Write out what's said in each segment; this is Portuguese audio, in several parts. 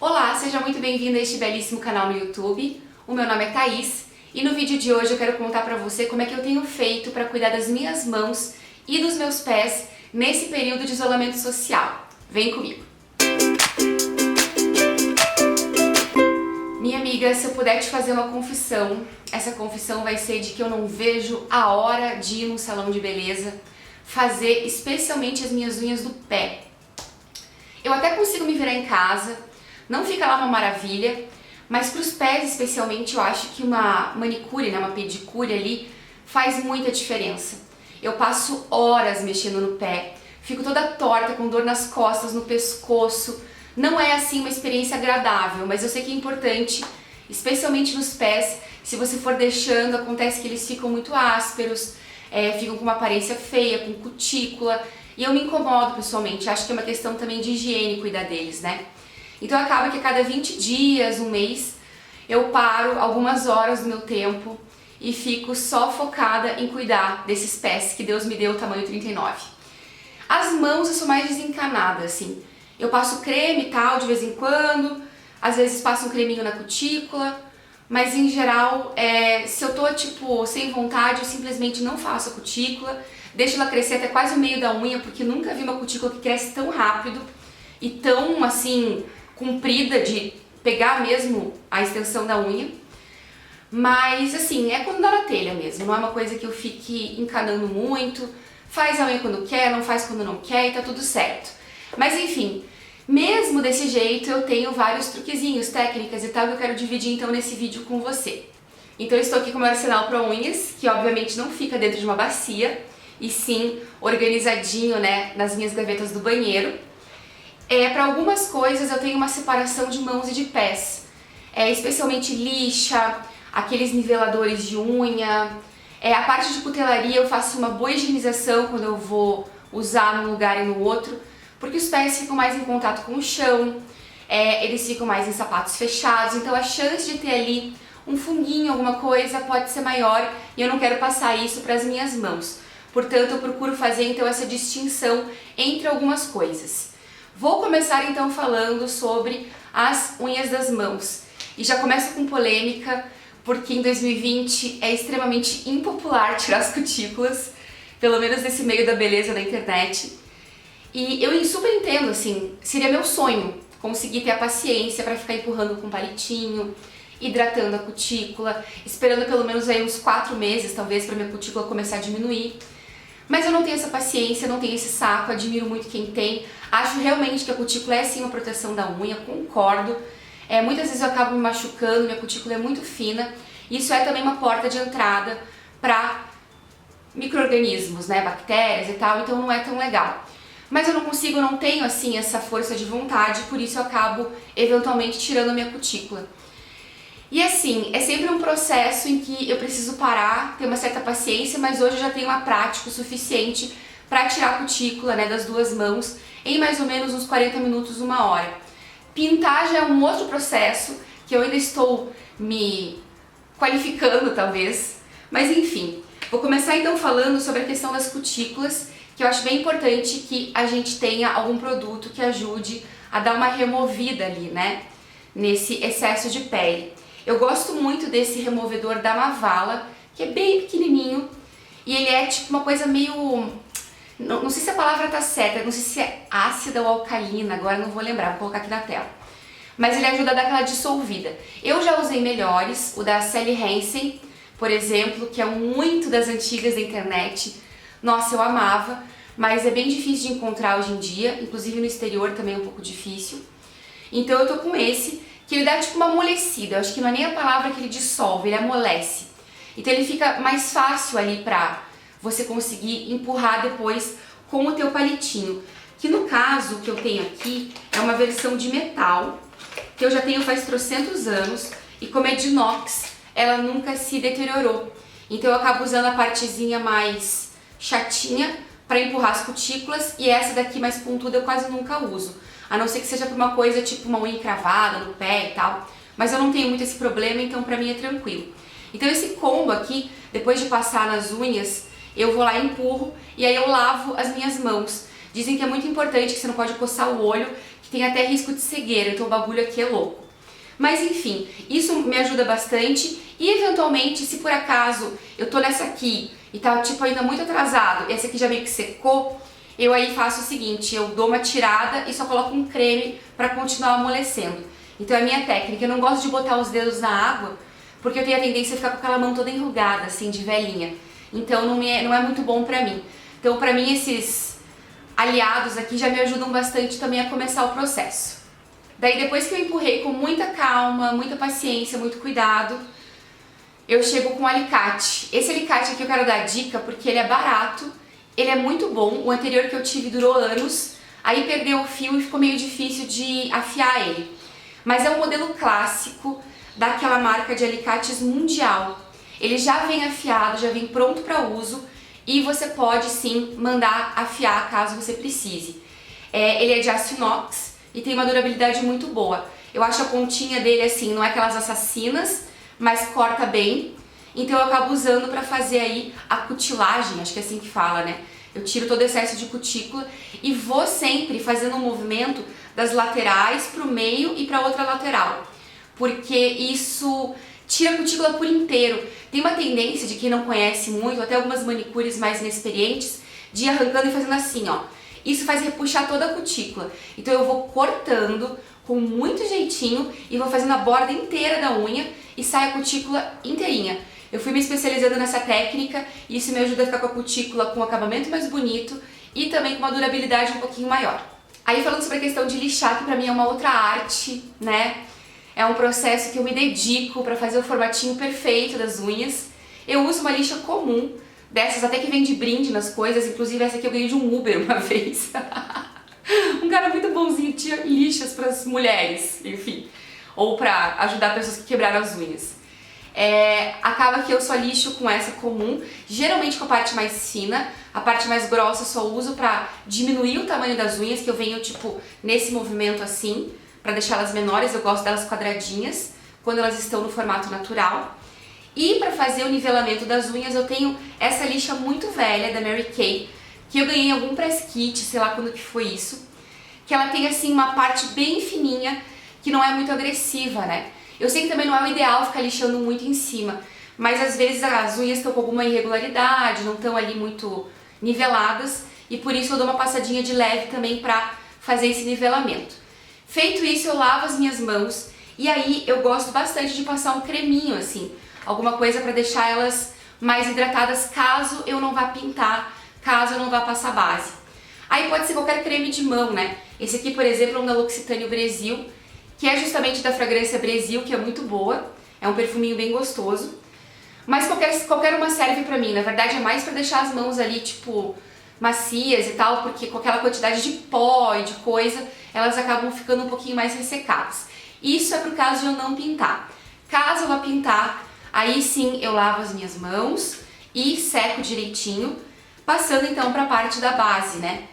Olá, seja muito bem-vindo a este belíssimo canal no YouTube. O meu nome é Thaís e no vídeo de hoje eu quero contar pra você como é que eu tenho feito para cuidar das minhas mãos e dos meus pés nesse período de isolamento social. Vem comigo! Minha amiga, se eu puder te fazer uma confissão, essa confissão vai ser de que eu não vejo a hora de ir num salão de beleza fazer especialmente as minhas unhas do pé. Eu até consigo me virar em casa, não fica lá uma maravilha, mas para os pés especialmente eu acho que uma manicure, uma pedicure ali faz muita diferença. Eu passo horas mexendo no pé, fico toda torta, com dor nas costas, no pescoço. Não é assim uma experiência agradável, mas eu sei que é importante, especialmente nos pés. Se você for deixando, acontece que eles ficam muito ásperos, ficam com uma aparência feia, com cutícula, e eu me incomodo pessoalmente. Acho que é uma questão também de higiene cuidar deles, né? Então acaba que a cada 20 dias, um mês, eu paro algumas horas do meu tempo e fico só focada em cuidar desses pés que Deus me deu tamanho 39. As mãos eu sou mais desencanada, assim. Eu passo creme e tal de vez em quando, às vezes passo um creminho na cutícula, mas em geral, se eu tô tipo sem vontade, eu simplesmente não faço a cutícula, deixo ela crescer até quase o meio da unha, porque nunca vi uma cutícula que cresce tão rápido e tão assim comprida de pegar mesmo a extensão da unha. Mas assim, é quando dá na telha mesmo, não é uma coisa que eu fique encanando muito, faz a unha quando quer, não faz quando não quer e tá tudo certo. Mas enfim, mesmo desse jeito eu tenho vários truquezinhos, técnicas e tal que eu quero dividir então nesse vídeo com você. Então eu estou aqui com o meu arsenal para unhas, que obviamente não fica dentro de uma bacia, e sim organizadinho, nas minhas gavetas do banheiro. Para algumas coisas eu tenho uma separação de mãos e de pés, especialmente lixa, aqueles niveladores de unha, a parte de cutelaria eu faço uma boa higienização quando eu vou usar num lugar e no outro, porque os pés ficam mais em contato com o chão, eles ficam mais em sapatos fechados, então a chance de ter ali um funguinho, alguma coisa, pode ser maior e eu não quero passar isso para as minhas mãos. Portanto, eu procuro fazer então essa distinção entre algumas coisas. Vou começar então falando sobre as unhas das mãos. E já começo com polêmica, porque em 2020 é extremamente impopular tirar as cutículas, pelo menos nesse meio da beleza da internet. E eu super entendo, assim, seria meu sonho conseguir ter a paciência para ficar empurrando com palitinho, hidratando a cutícula, esperando pelo menos aí uns 4 meses, talvez, para minha cutícula começar a diminuir. Mas eu não tenho essa paciência, não tenho esse saco, admiro muito quem tem. Acho realmente que a cutícula é sim uma proteção da unha, concordo. Muitas vezes eu acabo me machucando, minha cutícula é muito fina. Isso é também uma porta de entrada para micro-organismos, bactérias e tal, então não é tão legal. Mas eu não tenho assim essa força de vontade, por isso eu acabo eventualmente tirando a minha cutícula. E assim, é sempre um processo em que eu preciso parar, ter uma certa paciência, mas hoje eu já tenho uma prática o suficiente para tirar a cutícula das duas mãos em mais ou menos uns 40 minutos, 1 hora. Pintar já é um outro processo que eu ainda estou me qualificando talvez, mas enfim. Vou começar então falando sobre a questão das cutículas, que eu acho bem importante que a gente tenha algum produto que ajude a dar uma removida ali, nesse excesso de pele. Eu gosto muito desse removedor da Mavala, que é bem pequenininho, e ele é tipo uma coisa meio... Não sei se a palavra tá certa, não sei se é ácida ou alcalina, agora não vou lembrar, vou colocar aqui na tela. Mas ele ajuda a dar aquela dissolvida. Eu já usei melhores, o da Sally Hansen, por exemplo, que é muito das antigas da internet. Nossa, eu amava, mas é bem difícil de encontrar hoje em dia, inclusive no exterior também é um pouco difícil. Então eu tô com esse, que ele dá tipo uma amolecida, eu acho que não é nem a palavra que ele dissolve, ele amolece. Então ele fica mais fácil ali pra você conseguir empurrar depois com o teu palitinho. Que no caso, o que eu tenho aqui é uma versão de metal, que eu já tenho faz trocentos anos, e como é de inox, ela nunca se deteriorou. Então eu acabo usando a partezinha mais chatinha para empurrar as cutículas, e essa daqui mais pontuda eu quase nunca uso. A não ser que seja por uma coisa tipo uma unha encravada no pé e tal, mas eu não tenho muito esse problema, então pra mim é tranquilo. Então esse combo aqui, depois de passar nas unhas, eu vou lá e empurro, e aí eu lavo as minhas mãos. Dizem que é muito importante, que você não pode coçar o olho, que tem até risco de cegueira, então o bagulho aqui é louco. Mas enfim, isso me ajuda bastante e eventualmente, se por acaso eu tô nessa aqui e tá tipo ainda muito atrasado, e essa aqui já meio que secou, eu aí faço o seguinte, eu dou uma tirada e só coloco um creme pra continuar amolecendo. Então é a minha técnica, eu não gosto de botar os dedos na água, porque eu tenho a tendência a ficar com aquela mão toda enrugada, assim, de velhinha. Então não é muito bom pra mim. Então pra mim esses aliados aqui já me ajudam bastante também a começar o processo. Daí depois que eu empurrei com muita calma, muita paciência, muito cuidado, eu chego com o alicate. Esse alicate aqui eu quero dar dica porque ele é barato, ele é muito bom. O anterior que eu tive durou anos, aí perdeu o fio e ficou meio difícil de afiar ele. Mas é um modelo clássico daquela marca de alicates Mundial. Ele já vem afiado, já vem pronto para uso e você pode sim mandar afiar caso você precise. Ele é de aço inox e tem uma durabilidade muito boa. Eu acho a pontinha dele assim, não é aquelas assassinas, mas corta bem. Então eu acabo usando para fazer aí a cutilagem, acho que é assim que fala, né? Eu tiro todo o excesso de cutícula e vou sempre fazendo um movimento das laterais para o meio e para outra lateral, porque isso tira a cutícula por inteiro. Tem uma tendência de quem não conhece muito, até algumas manicures mais inexperientes, de ir arrancando e fazendo assim, ó. Isso faz repuxar toda a cutícula. Então eu vou cortando com muito jeitinho e vou fazendo a borda inteira da unha e sai a cutícula inteirinha. Eu fui me especializando nessa técnica e isso me ajuda a ficar com a cutícula com um acabamento mais bonito e também com uma durabilidade um pouquinho maior. Aí falando sobre a questão de lixar, que pra mim é uma outra arte, né? É um processo que eu me dedico pra fazer o formatinho perfeito das unhas. Eu uso uma lixa comum, dessas até que vem de brinde nas coisas, inclusive essa aqui eu ganhei de um Uber uma vez. Um cara muito bonzinho tinha lixas pras mulheres, enfim, ou pra ajudar pessoas que quebraram as unhas. Acaba que eu só lixo com essa comum, geralmente com a parte mais fina, a parte mais grossa eu só uso pra diminuir o tamanho das unhas, que eu venho tipo nesse movimento assim, pra deixar elas menores, eu gosto delas quadradinhas, quando elas estão no formato natural. E pra fazer o nivelamento das unhas eu tenho essa lixa muito velha da Mary Kay, que eu ganhei em algum press kit, sei lá quando que foi isso, que ela tem assim uma parte bem fininha, que não é muito agressiva, né? Eu sei que também não é o ideal ficar lixando muito em cima, mas às vezes as unhas estão com alguma irregularidade, não estão ali muito niveladas, e por isso eu dou uma passadinha de leve também pra fazer esse nivelamento. Feito isso, eu lavo as minhas mãos, e aí eu gosto bastante de passar um creminho assim, alguma coisa pra deixar elas mais hidratadas caso eu não vá pintar, caso eu não vá passar base. Aí pode ser qualquer creme de mão, né? Esse aqui, por exemplo, é um da L'Occitane Brésil, que é justamente da fragrância Brésil, que é muito boa, é um perfuminho bem gostoso. Mas qualquer uma serve pra mim, na verdade é mais pra deixar as mãos ali, tipo, macias e tal, porque com aquela quantidade de pó e de coisa, elas acabam ficando um pouquinho mais ressecadas. Isso é pro caso de eu não pintar. Caso eu vá pintar, aí sim eu lavo as minhas mãos e seco direitinho, passando então pra parte da base, né?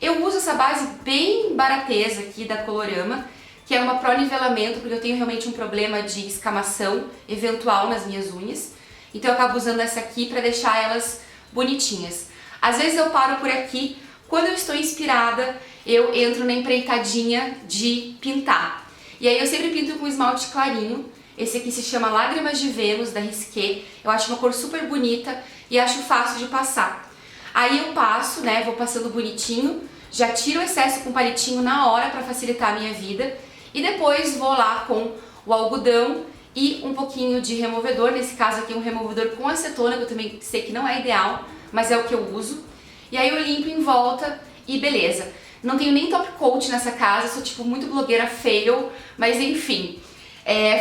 Eu uso essa base bem baratesa aqui da Colorama, que é uma pró-nivelamento, porque eu tenho realmente um problema de escamação eventual nas minhas unhas. Então eu acabo usando essa aqui para deixar elas bonitinhas. Às vezes eu paro por aqui, quando eu estou inspirada, eu entro na empreitadinha de pintar. E aí eu sempre pinto com esmalte clarinho. Esse aqui se chama Lágrimas de Vênus, da Risqué. Eu acho uma cor super bonita e acho fácil de passar. Aí eu passo, né, vou passando bonitinho, já tiro o excesso com o palitinho na hora para facilitar a minha vida. E depois vou lá com o algodão e um pouquinho de removedor, nesse caso aqui um removedor com acetona, que eu também sei que não é ideal, mas é o que eu uso. E aí eu limpo em volta e beleza. Não tenho nem top coat nessa casa, sou tipo muito blogueira fail, mas enfim.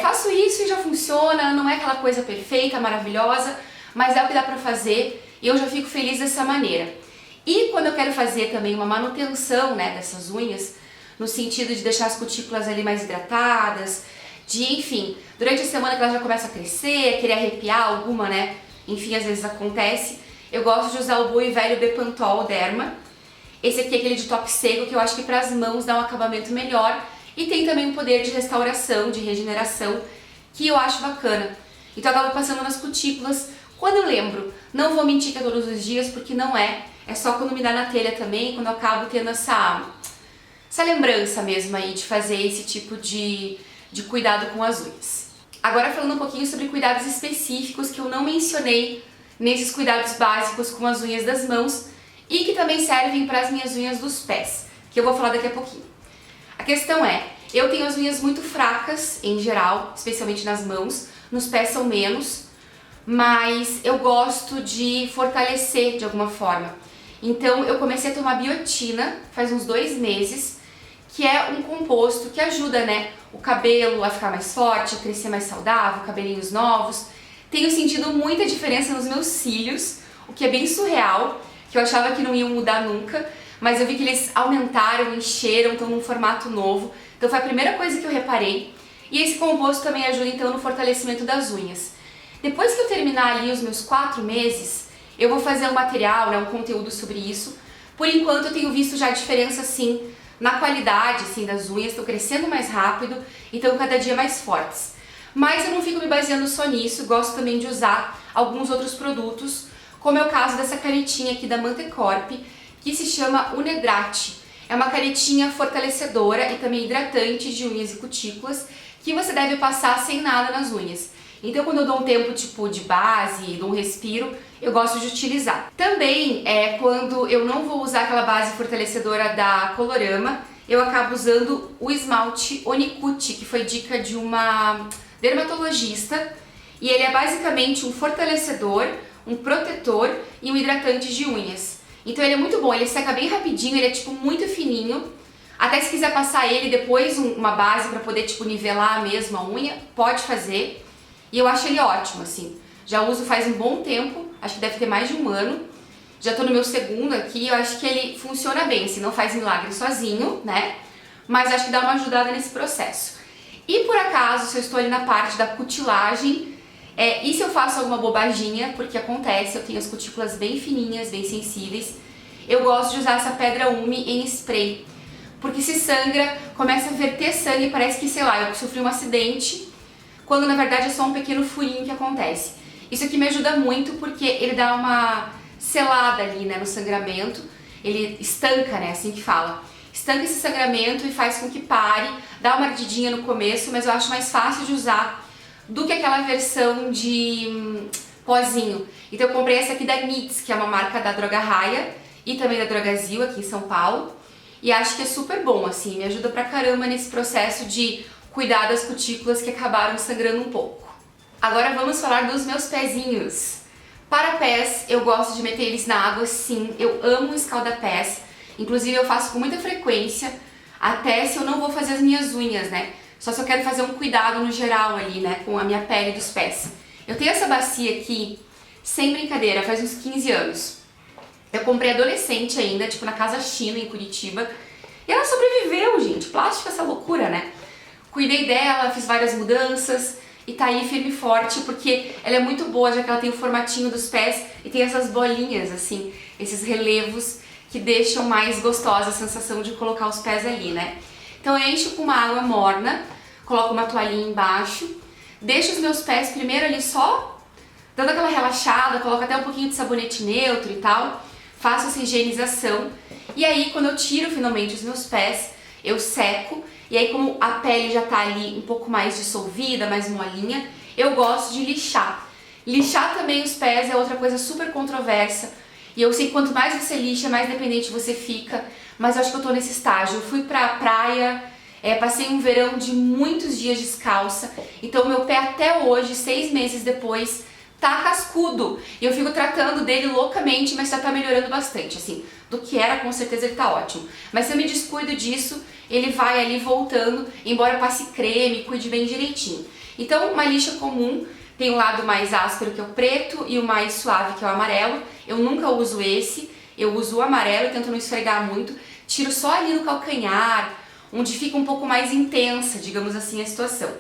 Faço isso e já funciona, não é aquela coisa perfeita, maravilhosa, mas é o que dá pra fazer e eu já fico feliz dessa maneira. E quando eu quero fazer também uma manutenção, né, dessas unhas, no sentido de deixar as cutículas ali mais hidratadas, de, enfim, durante a semana que ela já começa a crescer, querer arrepiar alguma, né, enfim, às vezes acontece, eu gosto de usar o bom e velho Bepantol Derma. Esse aqui é aquele de top seco, que eu acho que para as mãos dá um acabamento melhor, e tem também um poder de restauração, de regeneração, que eu acho bacana. Então eu acabo passando nas cutículas, quando eu lembro. Não vou mentir que é todos os dias, porque não é só quando me dá na telha também, quando eu acabo tendo essa essa lembrança mesmo aí de fazer esse tipo de cuidado com as unhas. Agora falando um pouquinho sobre cuidados específicos que eu não mencionei nesses cuidados básicos com as unhas das mãos e que também servem para as minhas unhas dos pés, que eu vou falar daqui a pouquinho. A questão é, eu tenho as unhas muito fracas em geral, especialmente nas mãos, nos pés são menos, mas eu gosto de fortalecer de alguma forma. Então eu comecei a tomar biotina faz uns 2 meses, que é um composto que ajuda, né, o cabelo a ficar mais forte, a crescer mais saudável, cabelinhos novos. Tenho sentido muita diferença nos meus cílios, o que é bem surreal, que eu achava que não iam mudar nunca, mas eu vi que eles aumentaram, encheram, estão num formato novo. Então foi a primeira coisa que eu reparei. E esse composto também ajuda então no fortalecimento das unhas. Depois que eu terminar ali os meus 4 meses, eu vou fazer um material, né, um conteúdo sobre isso. Por enquanto eu tenho visto já a diferença sim na qualidade assim, das unhas, estão crescendo mais rápido e estão cada dia mais fortes. Mas eu não fico me baseando só nisso, gosto também de usar alguns outros produtos, como é o caso dessa canetinha aqui da Mantecorp, que se chama Unedrate. É uma canetinha fortalecedora e também hidratante de unhas e cutículas, que você deve passar sem nada nas unhas. Então quando eu dou um tempo tipo de base, dou um respiro, eu gosto de utilizar. Também quando eu não vou usar aquela base fortalecedora da Colorama, eu acabo usando o esmalte Onicute, que foi dica de uma dermatologista, e ele é basicamente um fortalecedor, um protetor e um hidratante de unhas. Então ele é muito bom, ele seca bem rapidinho, ele é tipo muito fininho. Até se quiser passar ele depois uma base para poder tipo nivelar mesmo a unha, pode fazer. E eu acho ele ótimo, assim. Já uso faz um bom tempo, acho que deve ter mais de 1 ano. Já tô no meu segundo aqui, eu acho que ele funciona bem, assim, não faz milagre sozinho, né? Mas acho que dá uma ajudada nesse processo. E por acaso, se eu estou ali na parte da cutilagem, e se eu faço alguma bobaginha, porque acontece, eu tenho as cutículas bem fininhas, bem sensíveis, eu gosto de usar essa pedra Umi em spray. Porque se sangra, começa a verter sangue, parece que, sei lá, eu sofri um acidente, quando na verdade é só um pequeno furinho que acontece. Isso aqui me ajuda muito porque ele dá uma selada ali, né, no sangramento, ele estanca, né, assim que fala. Estanca esse sangramento e faz com que pare, dá uma ardidinha no começo, mas eu acho mais fácil de usar do que aquela versão de pozinho. Então eu comprei essa aqui da Nits, que é uma marca da Droga Raia e também da Drogazil aqui em São Paulo. E acho que é super bom, assim, me ajuda pra caramba nesse processo de cuidar das cutículas que acabaram sangrando um pouco. Agora vamos falar dos meus pezinhos. Para pés, eu gosto de meter eles na água, sim, eu amo escalda-pés. Inclusive eu faço com muita frequência, até se eu não vou fazer as minhas unhas, né? Só se eu quero fazer um cuidado no geral ali, né, com a minha pele dos pés. Eu tenho essa bacia aqui, sem brincadeira, faz uns 15 anos. Eu comprei adolescente ainda, tipo na Casa China, em Curitiba. E ela sobreviveu, gente. Plástico é essa loucura, né? Cuidei dela, fiz várias mudanças e tá aí firme e forte, porque ela é muito boa, já que ela tem o formatinho dos pés e tem essas bolinhas, assim, esses relevos que deixam mais gostosa a sensação de colocar os pés ali, né? Então eu encho com uma água morna, coloco uma toalhinha embaixo, deixo os meus pés primeiro ali só dando aquela relaxada, coloco até um pouquinho de sabonete neutro e tal, faço essa higienização e aí quando eu tiro finalmente os meus pés, eu seco e aí como a pele já tá ali um pouco mais dissolvida, mais molinha, eu gosto de lixar. Lixar também os pés é outra coisa super controversa e eu sei que quanto mais você lixa, mais dependente você fica, mas eu acho que eu tô nesse estágio. Eu fui pra praia, passei um verão de muitos dias descalça, então meu pé até hoje, 6 meses depois, tá cascudo. E eu fico tratando dele loucamente, mas já tá melhorando bastante, assim. Do que era, com certeza ele tá ótimo. Mas se eu me descuido disso, ele vai ali voltando, embora eu passe creme, cuide bem direitinho. Então, uma lixa comum tem o lado mais áspero, que é o preto, e o mais suave, que é o amarelo. Eu nunca uso esse, eu uso o amarelo, eu tento não esfregar muito. Tiro só ali no calcanhar, onde fica um pouco mais intensa, digamos assim, a situação.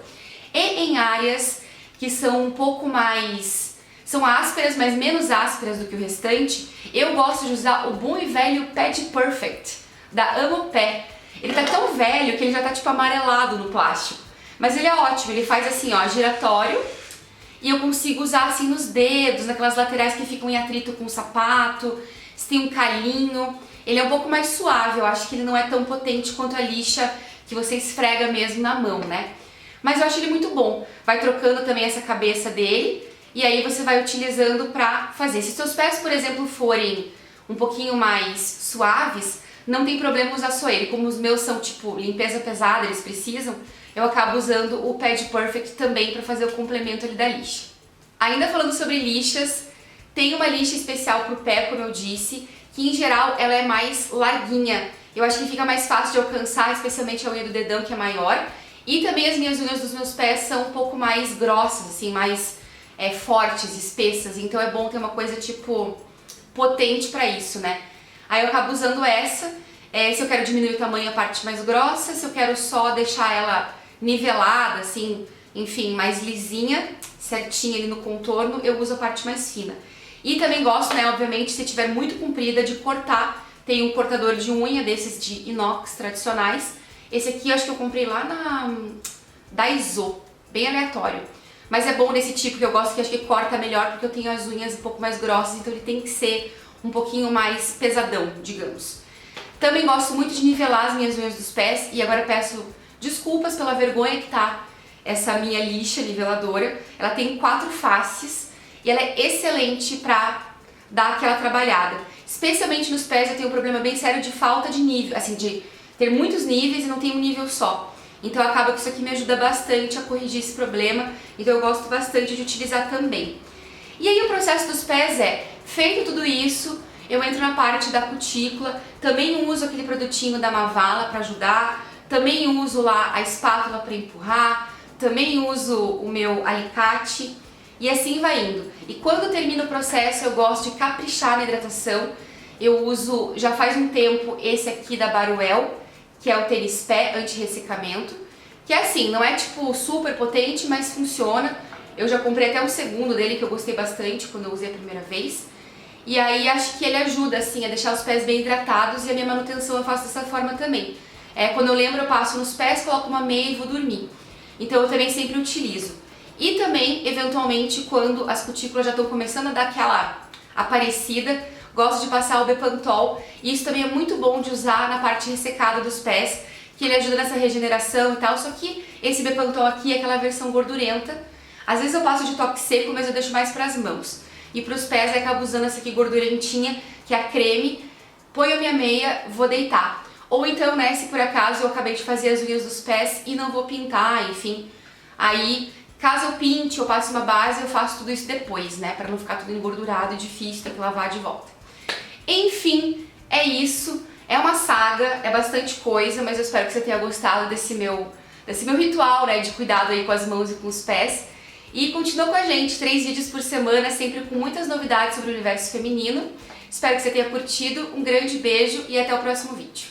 E em áreas que são um pouco mais... são ásperas, mas menos ásperas do que o restante, eu gosto de usar o bom e velho Pad Perfect, da Amo Pé. Ele tá tão velho que ele já tá tipo amarelado no plástico. Mas ele é ótimo, ele faz assim, ó, giratório, e eu consigo usar assim nos dedos, naquelas laterais que ficam em atrito com o sapato, se tem um calinho. ele é um pouco mais suave, eu acho que ele não é tão potente quanto a lixa que você esfrega mesmo na mão, né? Mas eu acho ele muito bom. Vai trocando também essa cabeça dele e aí você vai utilizando pra fazer. Se seus pés, por exemplo, forem um pouquinho mais suaves, não tem problema usar só ele. Como os meus são tipo limpeza pesada, eles precisam, eu acabo usando o Pad Perfect também pra fazer o complemento ali da lixa. Ainda falando sobre lixas, tem uma lixa especial pro pé, como eu disse, que em geral ela é mais larguinha. Eu acho que fica mais fácil de alcançar, especialmente a unha do dedão, que é maior. E também as minhas unhas dos meus pés são um pouco mais grossas, assim, mais fortes, espessas. Então é bom ter uma coisa, tipo, potente pra isso, né? Aí eu acabo usando essa, se eu quero diminuir o tamanho, a parte mais grossa. Se eu quero só deixar ela nivelada, assim, enfim, mais lisinha, certinha ali no contorno, eu uso a parte mais fina. E também gosto, né, obviamente, se tiver muito comprida, de cortar. Tem um cortador de unha desses de inox tradicionais. Esse aqui eu acho que eu comprei lá na Daiso, bem aleatório. Mas é bom desse tipo que eu gosto, que acho que corta melhor, porque eu tenho as unhas um pouco mais grossas, então ele tem que ser um pouquinho mais pesadão, digamos. Também gosto muito de nivelar as minhas unhas dos pés, e agora peço desculpas pela vergonha que tá essa minha lixa niveladora. Ela tem 4 faces e ela é excelente pra dar aquela trabalhada. Especialmente nos pés eu tenho um problema bem sério de falta de nível, assim, de ter muitos níveis e não tem um nível só. Então acaba que isso aqui me ajuda bastante a corrigir esse problema, então eu gosto bastante de utilizar também. E aí o processo dos pés feito tudo isso, eu entro na parte da cutícula, também uso aquele produtinho da Mavala para ajudar, também uso lá a espátula para empurrar, também uso o meu alicate e assim vai indo. E quando termina o processo eu gosto de caprichar na hidratação. Eu uso, já faz um tempo, esse aqui da Baruel, que é o tênis pé anti-ressecamento, que é assim, não é tipo super potente, mas funciona. Eu já comprei até um segundo dele que eu gostei bastante quando eu usei a primeira vez. E aí acho que ele ajuda assim a deixar os pés bem hidratados, e a minha manutenção eu faço dessa forma também. Quando eu lembro eu passo nos pés, coloco uma meia e vou dormir. Então eu também sempre utilizo. E também, eventualmente, quando as cutículas já estão começando a dar aquela aparecida, gosto de passar o Bepantol, e isso também é muito bom de usar na parte ressecada dos pés, que ele ajuda nessa regeneração e tal, só que esse Bepantol aqui é aquela versão gordurenta. Às vezes eu passo de toque seco, mas eu deixo mais para as mãos. E para os pés eu acabo usando essa aqui gordurentinha, que é a creme, ponho a minha meia, vou deitar. Ou então, né, se por acaso eu acabei de fazer as unhas dos pés e não vou pintar, enfim, aí caso eu pinte ou passe uma base, eu faço tudo isso depois, né, para não ficar tudo engordurado e difícil, ter que lavar de volta. Enfim, é isso, é uma saga, é bastante coisa, mas eu espero que você tenha gostado desse meu ritual, né, de cuidado aí com as mãos e com os pés. E continua com a gente, 3 vídeos por semana, sempre com muitas novidades sobre o universo feminino. Espero que você tenha curtido, um grande beijo e até o próximo vídeo.